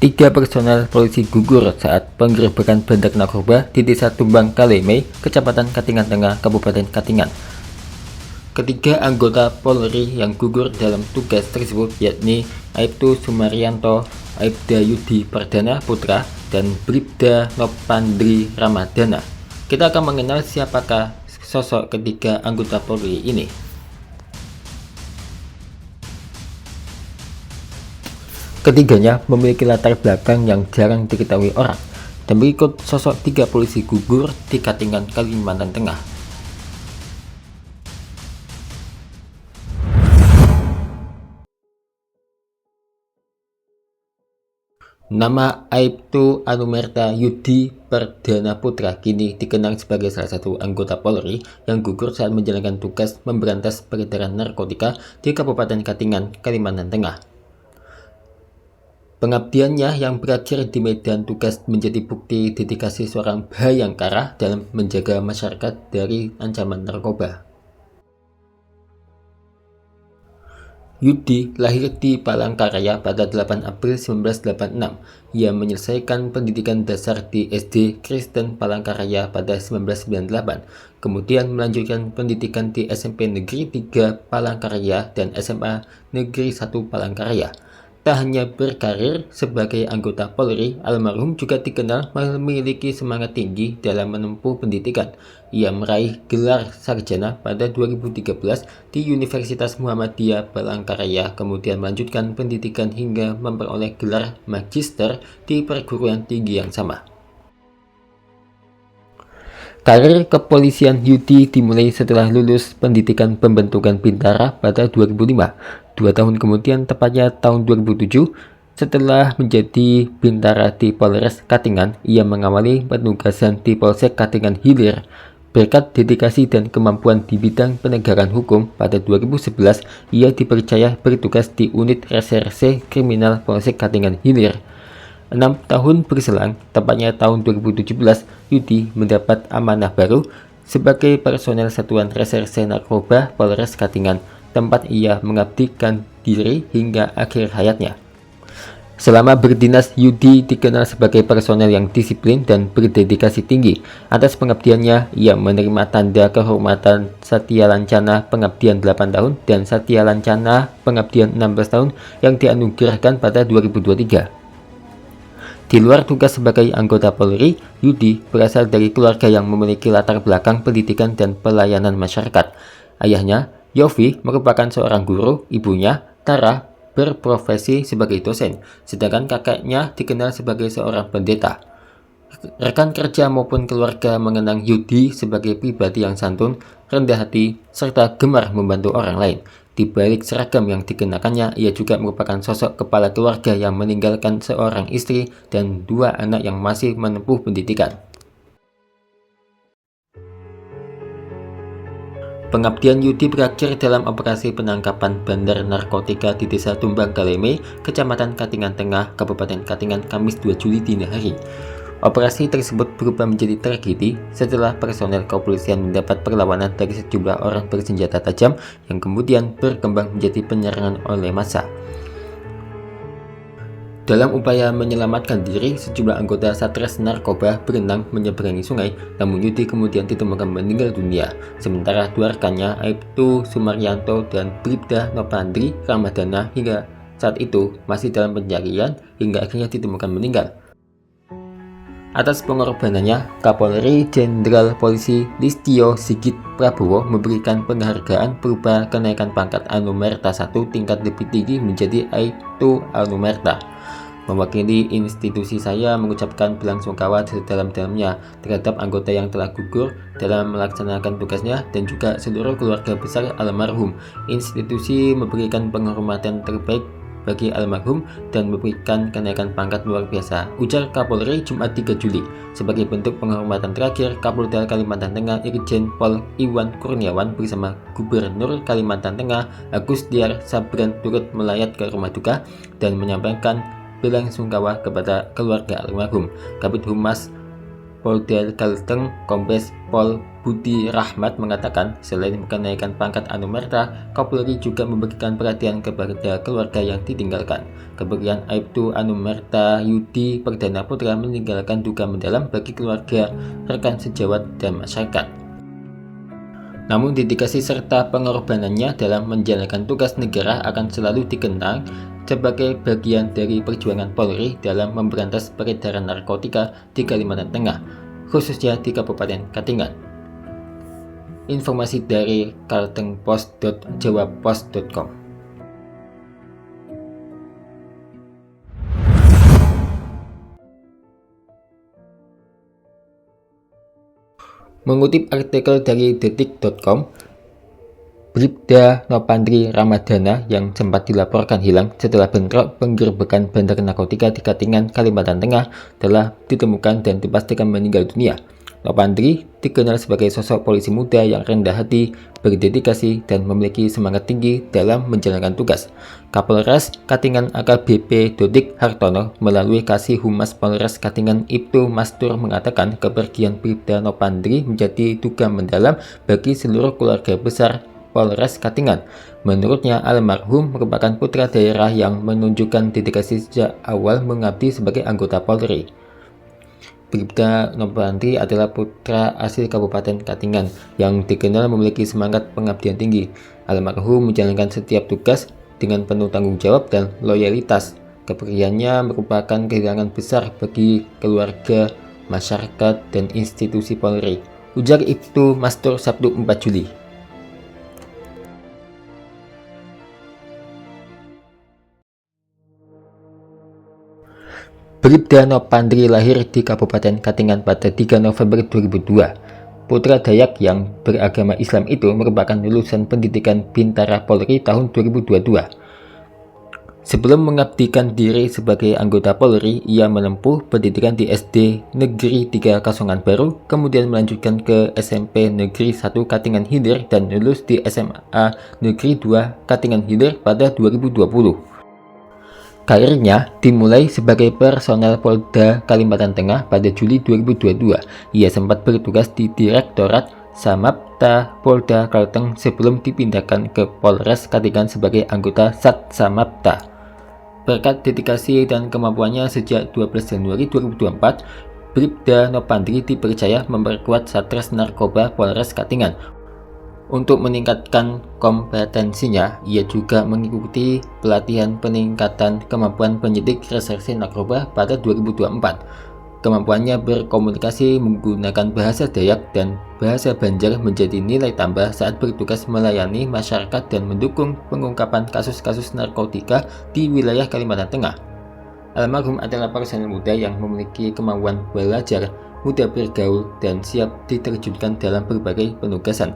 Tiga personel polisi gugur saat penggerebekan bandar narkoba di Desa Tumbang Kalemei, Kecamatan Katingan Tengah, Kabupaten Katingan. Ketiga anggota Polri yang gugur dalam tugas tersebut yakni Aibtu Sumaryanto, Aibda Yudi Perdana Putra, dan Bribda Nopandri Ramadana. Kita akan mengenal siapakah sosok ketiga anggota Polri ini. Ketiganya memiliki latar belakang yang jarang diketahui orang, dan berikut sosok tiga polisi gugur di Katingan, Kalimantan Tengah. Nama Aibtu Anumerta Yudi Perdana Putra kini dikenal sebagai salah satu anggota Polri yang gugur saat menjalankan tugas memberantas peredaran narkotika di Kabupaten Katingan, Kalimantan Tengah. Pengabdiannya yang berakhir di medan tugas menjadi bukti dedikasi seorang Bhayangkara dalam menjaga masyarakat dari ancaman narkoba. Yudi lahir di Palangkaraya pada 8 April 1986. Ia menyelesaikan pendidikan dasar di SD Kristen Palangkaraya pada 1998, kemudian melanjutkan pendidikan di SMP Negeri 3 Palangkaraya dan SMA Negeri 1 Palangkaraya. Tak hanya berkarir sebagai anggota Polri, almarhum juga dikenal memiliki semangat tinggi dalam menempuh pendidikan. Ia meraih gelar sarjana pada 2013 di Universitas Muhammadiyah Palangkaraya, kemudian melanjutkan pendidikan hingga memperoleh gelar magister di perguruan tinggi yang sama. Karir kepolisian Yudi dimulai setelah lulus pendidikan pembentukan Bintara pada 2005. 2 tahun kemudian, tepatnya tahun 2007, setelah menjadi Bintara di Polres Katingan, ia mengawali penugasan di Polsek Katingan Hilir. Berkat dedikasi dan kemampuan di bidang penegakan hukum, pada 2011 ia dipercaya bertugas di unit reserse kriminal Polsek Katingan Hilir. 6 tahun berselang, tepatnya tahun 2017, Yudi mendapat amanah baru sebagai personel Satuan Reserse Narkoba Polres Katingan, tempat ia mengabdikan diri hingga akhir hayatnya. Selama berdinas, Yudi dikenal sebagai personel yang disiplin dan berdedikasi tinggi. Atas pengabdiannya, ia menerima tanda kehormatan Satya Lancana Pengabdian 8 tahun dan Satya Lancana Pengabdian 16 tahun yang dianugerahkan pada 2023. Di luar tugas sebagai anggota Polri, Yudi berasal dari keluarga yang memiliki latar belakang pendidikan dan pelayanan masyarakat. Ayahnya, Yofi, merupakan seorang guru, ibunya, Tara, berprofesi sebagai dosen, sedangkan kakaknya dikenal sebagai seorang pendeta. Rekan kerja maupun keluarga mengenang Yudi sebagai pribadi yang santun, rendah hati, serta gemar membantu orang lain. Di balik seragam yang dikenakannya, ia juga merupakan sosok kepala keluarga yang meninggalkan seorang istri dan 2 anak yang masih menempuh pendidikan. Pengabdian Yudi berakhir dalam operasi penangkapan bandar narkotika di Desa Tumbang Kalemei, Kecamatan Katingan Tengah, Kabupaten Katingan, Kamis 2 Juli dini hari. Operasi tersebut berubah menjadi tragedi setelah personel kepolisian mendapat perlawanan dari sejumlah orang bersenjata tajam yang kemudian berkembang menjadi penyerangan oleh massa. Dalam upaya menyelamatkan diri, sejumlah anggota Satres Narkoba berenang menyeberangi sungai, namun Yudi kemudian ditemukan meninggal dunia. Sementara 2 rekannya, Aibtu Sumaryanto dan Bribda Nopandri Ramadana, hingga saat itu masih dalam pencarian hingga akhirnya ditemukan meninggal. Atas pengorbanannya, Kapolri Jenderal Polisi Listio Sigit Prabowo memberikan penghargaan berupa kenaikan pangkat Anumerta 1 tingkat lebih tinggi menjadi Aibtu Anumerta. Mewakili institusi saya mengucapkan belasungkawa sedalam-dalamnya terhadap anggota yang telah gugur dalam melaksanakan tugasnya dan juga seluruh keluarga besar almarhum. Institusi memberikan penghormatan terbaik bagi almarhum dan memberikan kenaikan pangkat luar biasa, ujar Kapolri Jumat 3 Juli. Sebagai bentuk penghormatan terakhir, Kapolda Kalimantan Tengah Irjen Pol Iwan Kurniawan bersama Gubernur Kalimantan Tengah Agus Diar Sabran turut melayat ke rumah duka dan menyampaikan belasungkawa kepada keluarga almarhum. Kabid Humas Polda Kalteng, Kombes Pol Budi Rahmat mengatakan, selain kenaikan pangkat Anumerta, Kapolri juga memberikan perhatian kepada keluarga yang ditinggalkan. Kepergian Aibtu Anumerta Yudi Perdana Putra meninggalkan duka mendalam bagi keluarga, rekan sejawat, dan masyarakat. Namun dedikasi serta pengorbanannya dalam menjalankan tugas negara akan selalu dikenang sebagai bagian dari perjuangan Polri dalam memberantas peredaran narkotika di Kalimantan Tengah, khususnya di Kabupaten Katingan. Informasi dari kaltengpost.jawapos.com. Mengutip artikel dari detik.com, Bribda Nopandri Ramadana yang sempat dilaporkan hilang setelah bentrok penggerbekan bandar narkotika di Katingan, Kalimantan Tengah telah ditemukan dan dipastikan meninggal dunia. Nopandri dikenal sebagai sosok polisi muda yang rendah hati, berdedikasi, dan memiliki semangat tinggi dalam menjalankan tugas. Kapolres Katingan AKBP Dodik Hartono melalui Kasih Humas Polres Katingan Ibtu Mastur mengatakan kepergian Bribda Nopandri menjadi duka mendalam bagi seluruh keluarga besar Polres Katingan. Menurutnya, almarhum merupakan putra daerah yang menunjukkan dedikasi sejak awal mengabdi sebagai anggota Polri. Bribda Nopandri adalah putra asli Kabupaten Katingan yang dikenal memiliki semangat pengabdian tinggi. Almarhum menjalankan setiap tugas dengan penuh tanggung jawab dan loyalitas. Kepergiannya merupakan kehilangan besar bagi keluarga, masyarakat, dan institusi Polri, ujar Ibtu Mastur Sabtu 4 Juli. Bribda Nopandri lahir di Kabupaten Katingan pada 3 November 2002. Putra Dayak yang beragama Islam itu merupakan lulusan pendidikan Bintara Polri tahun 2022. Sebelum mengabdikan diri sebagai anggota Polri, ia menempuh pendidikan di SD Negeri 3 Kasongan Baru, kemudian melanjutkan ke SMP Negeri 1 Katingan Hilir dan lulus di SMA Negeri 2 Katingan Hilir pada 2020. Karirnya dimulai sebagai personel Polda Kalimantan Tengah pada Juli 2022. Ia sempat bertugas di Direktorat Samapta Polda Kalteng sebelum dipindahkan ke Polres Katingan sebagai anggota Sat Samapta. Berkat dedikasi dan kemampuannya sejak 12 Januari 2024, Bribda Nopandri dipercaya memperkuat Satres Narkoba Polres Katingan. Untuk meningkatkan kompetensinya, ia juga mengikuti pelatihan peningkatan kemampuan penyidik reserse narkoba pada 2024. Kemampuannya berkomunikasi menggunakan bahasa Dayak dan bahasa Banjar menjadi nilai tambah saat bertugas melayani masyarakat dan mendukung pengungkapan kasus-kasus narkotika di wilayah Kalimantan Tengah. Almarhum adalah personel muda yang memiliki kemampuan belajar, mudah bergaul, dan siap diterjunkan dalam berbagai penugasan.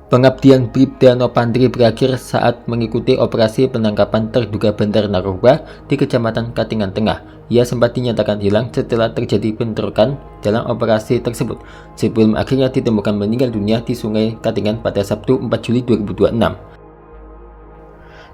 Pengabdian Bribda Nopandri berakhir saat mengikuti operasi penangkapan terduga bandar narkoba di Kecamatan Katingan Tengah. Ia sempat dinyatakan hilang setelah terjadi bentrokan dalam operasi tersebut, sebelum akhirnya ditemukan meninggal dunia di Sungai Katingan pada Sabtu 4 Juli 2026.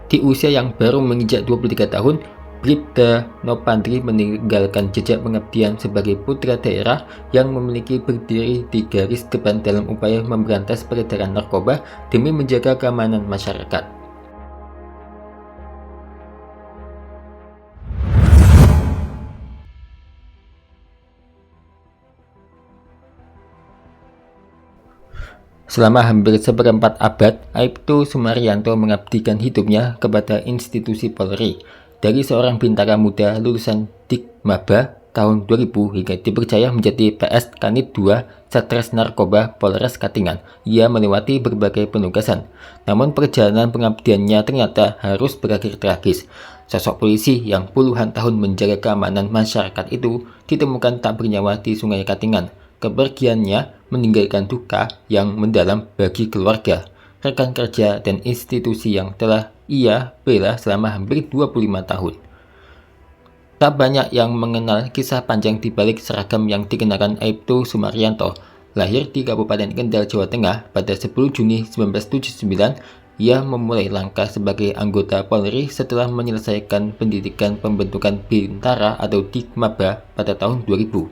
Di usia yang baru menginjak 23 tahun, Bribda Nopandri meninggalkan jejak pengabdian sebagai putra daerah yang memiliki berdiri di garis depan dalam upaya memberantas peredaran narkoba demi menjaga keamanan masyarakat. Selama hampir seperempat abad, Aibtu Sumaryanto mengabdikan hidupnya kepada institusi Polri. Dari seorang bintara muda lulusan Dikmaba tahun 2000 hingga dipercaya menjadi PS Kanit 2 Satres Narkoba Polres Katingan, ia melewati berbagai penugasan. Namun perjalanan pengabdiannya ternyata harus berakhir tragis. Sosok polisi yang puluhan tahun menjaga keamanan masyarakat itu ditemukan tak bernyawa di Sungai Katingan. Kepergiannya meninggalkan duka yang mendalam bagi keluarga, rekan kerja, dan institusi yang telah ia bela selama hampir 25 tahun. Tak banyak yang mengenal kisah panjang di balik seragam yang dikenakan Aibtu Sumaryanto. Lahir di Kabupaten Kendal, Jawa Tengah pada 10 Juni 1979, ia memulai langkah sebagai anggota Polri setelah menyelesaikan pendidikan pembentukan Bintara atau Dikmaba pada tahun 2000.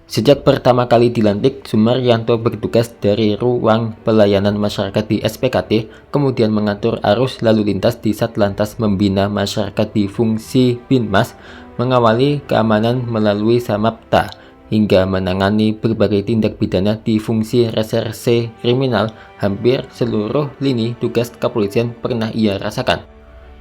Sejak pertama kali dilantik, Sumaryanto bertugas dari ruang pelayanan masyarakat di SPKT, kemudian mengatur arus lalu lintas di Satlantas, membina masyarakat di fungsi Binmas, mengawali keamanan melalui Samapta, hingga menangani berbagai tindak pidana di fungsi reserse kriminal. Hampir seluruh lini tugas kepolisian pernah ia rasakan.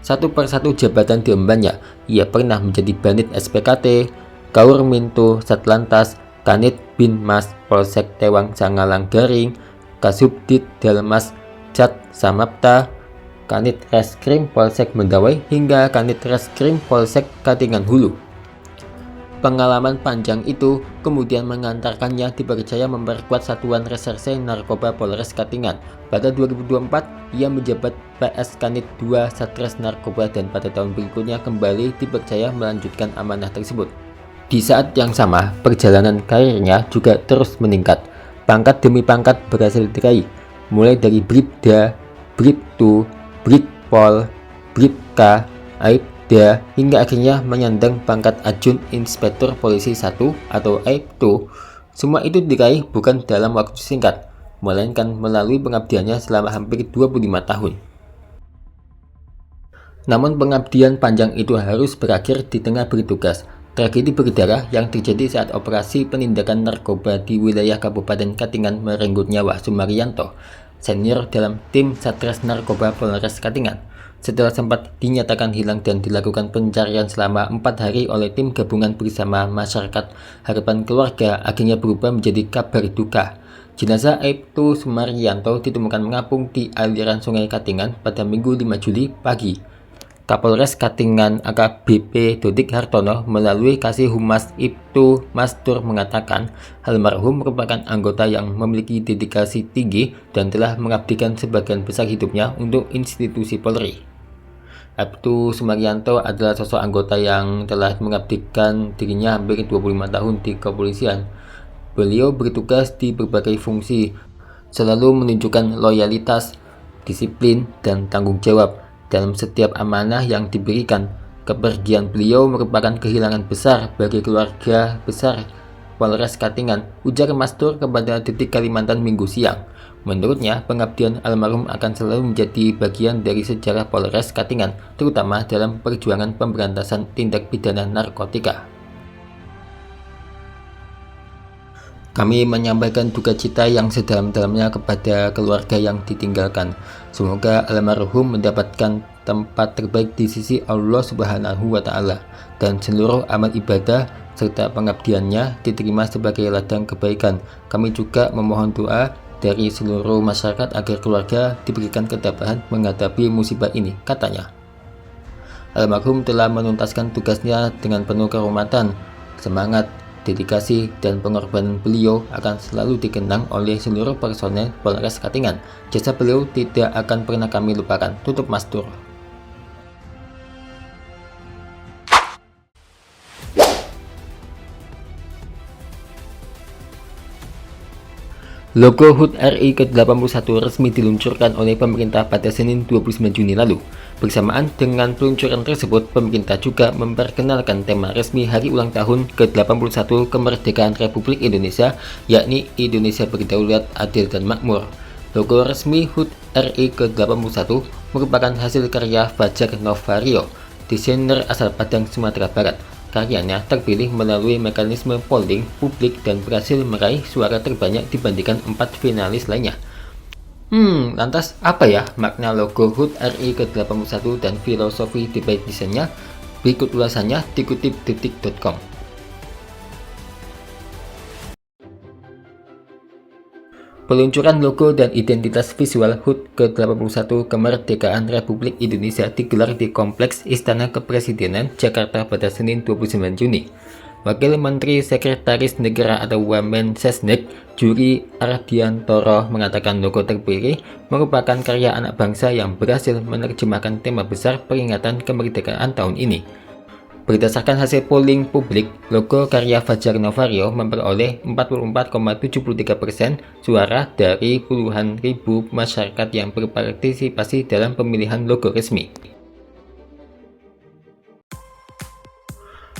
Satu persatu jabatan diembannya. Ia pernah menjadi Banit SPKT, Kaur Minto Satlantas, Kanit Binmas Polsek Tewang Sangalang Garing, Kasubdit Dalmas Jat Samapta, Kanit Reskrim Polsek Mendawai, hingga Kanit Reskrim Polsek Katingan Hulu. Pengalaman panjang itu kemudian mengantarkannya dipercaya memperkuat Satuan Reserse Narkoba Polres Katingan. Pada 2024, ia menjabat PS Kanit 2 Satres Narkoba dan pada tahun berikutnya kembali dipercaya melanjutkan amanah tersebut. Di saat yang sama, perjalanan karirnya juga terus meningkat. Pangkat demi pangkat berhasil diraih, mulai dari Bribda, Bribtu, Brigpol, Bribka, Aibda, hingga akhirnya menyandang pangkat Ajun Inspektur Polisi 1 atau Aibtu. Semua itu diraih bukan dalam waktu singkat, melainkan melalui pengabdiannya selama hampir 25 tahun. Namun pengabdian panjang itu harus berakhir di tengah bertugas. Tragedi berdarah yang terjadi saat operasi penindakan narkoba di wilayah Kabupaten Katingan merenggut nyawa Sumaryanto, senior dalam tim Satres Narkoba Polres Katingan. Setelah sempat dinyatakan hilang dan dilakukan pencarian selama 4 hari oleh tim gabungan bersama masyarakat, harapan keluarga akhirnya berubah menjadi kabar duka. Jenazah Aibtu Sumaryanto ditemukan mengapung di aliran Sungai Katingan pada Minggu 5 Juli pagi. Kapolres Katingan AKBP Dodik Hartono melalui Kasih Humas Ibtu Mastur mengatakan almarhum merupakan anggota yang memiliki dedikasi tinggi dan telah mengabdikan sebagian besar hidupnya untuk institusi Polri. Ibtu Sumaryanto adalah sosok anggota yang telah mengabdikan dirinya hampir 25 tahun di kepolisian. Beliau bertugas di berbagai fungsi, selalu menunjukkan loyalitas, disiplin, dan tanggung jawab dalam setiap amanah yang diberikan. Kepergian beliau merupakan kehilangan besar bagi keluarga besar Polres Katingan, ujar Mastur kepada Detik Kalimantan Minggu siang. Menurutnya, pengabdian almarhum akan selalu menjadi bagian dari sejarah Polres Katingan, terutama dalam perjuangan pemberantasan tindak pidana narkotika. Kami menyampaikan duka cita yang sedalam-dalamnya kepada keluarga yang ditinggalkan. Semoga almarhum mendapatkan tempat terbaik di sisi Allah Subhanahu wa Ta'ala, dan seluruh amal ibadah serta pengabdiannya diterima sebagai ladang kebaikan. Kami juga memohon doa dari seluruh masyarakat agar keluarga diberikan ketabahan menghadapi musibah ini, katanya. Almarhum telah menuntaskan tugasnya dengan penuh kehormatan, semangat, dedikasi, dan pengorbanan beliau akan selalu dikenang oleh seluruh personel Polres Katingan. Jasa beliau tidak akan pernah kami lupakan, tutup Mastur. Logo HUT RI ke-81 resmi diluncurkan oleh pemerintah pada Senin 29 Juni lalu. Bersamaan dengan peluncuran tersebut, pemerintah juga memperkenalkan tema resmi hari ulang tahun ke-81 kemerdekaan Republik Indonesia, yakni Indonesia Berdaulat, Adil, dan Makmur. Logo resmi HUT RI ke-81 merupakan hasil karya Fajar Novario, desainer asal Padang, Sumatera Barat. Karyanya terpilih melalui mekanisme polling publik dan berhasil meraih suara terbanyak dibandingkan 4 finalis lainnya. Lantas apa ya makna logo HUT RI ke-81 dan filosofi di balik desainnya? Berikut ulasannya dikutip detik.com. Peluncuran logo dan identitas visual HUT ke-81 kemerdekaan Republik Indonesia digelar di Kompleks Istana Kepresidenan, Jakarta pada Senin 29 Juni. Wakil Menteri Sekretaris Negara atau Wamensesnek, Juri Ardiantoro, mengatakan logo terpilih merupakan karya anak bangsa yang berhasil menerjemahkan tema besar peringatan kemerdekaan tahun ini. Berdasarkan hasil polling publik, logo karya Fajar Novario memperoleh 44,73% suara dari puluhan ribu masyarakat yang berpartisipasi dalam pemilihan logo resmi.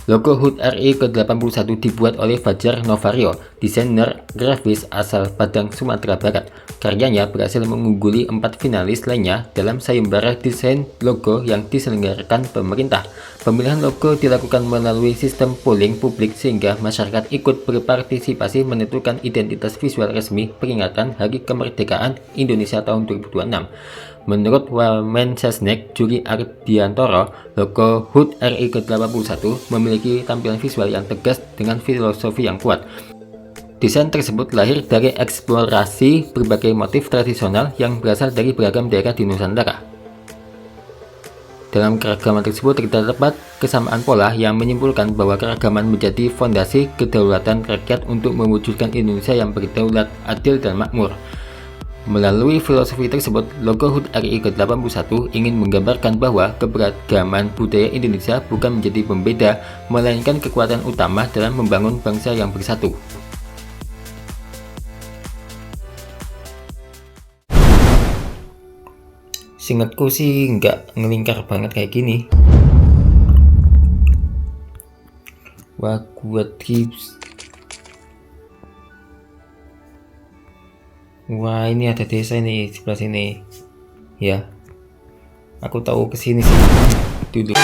Logo HUT RI ke-81 dibuat oleh Fajar Novario, desainer grafis asal Padang, Sumatera Barat. Karyanya berhasil mengungguli 4 finalis lainnya dalam sayembara desain logo yang diselenggarakan pemerintah. Pemilihan logo dilakukan melalui sistem polling publik sehingga masyarakat ikut berpartisipasi menentukan identitas visual resmi peringatan Hari Kemerdekaan Indonesia tahun 2026. Menurut Wamensesnek Juri Ardiantoro, logo HUT RI ke-81 memiliki tampilan visual yang tegas dengan filosofi yang kuat. Desain tersebut lahir dari eksplorasi berbagai motif tradisional yang berasal dari beragam daerah di Nusantara. Dalam keragaman tersebut terdapat kesamaan pola yang menyimpulkan bahwa keragaman menjadi fondasi kedaulatan rakyat untuk mewujudkan Indonesia yang berdaulat, adil, dan makmur. Melalui filosofi tersebut, logo HUT RI ke-81 ingin menggambarkan bahwa keberagaman budaya Indonesia bukan menjadi pembeda, melainkan kekuatan utama dalam membangun bangsa yang bersatu. Seingatku sih nggak ngelingkar banget kayak gini. Wah, buat tips. Wah, ini ada desa ini sebelah sini. Ya, aku tahu kesini sih dulu.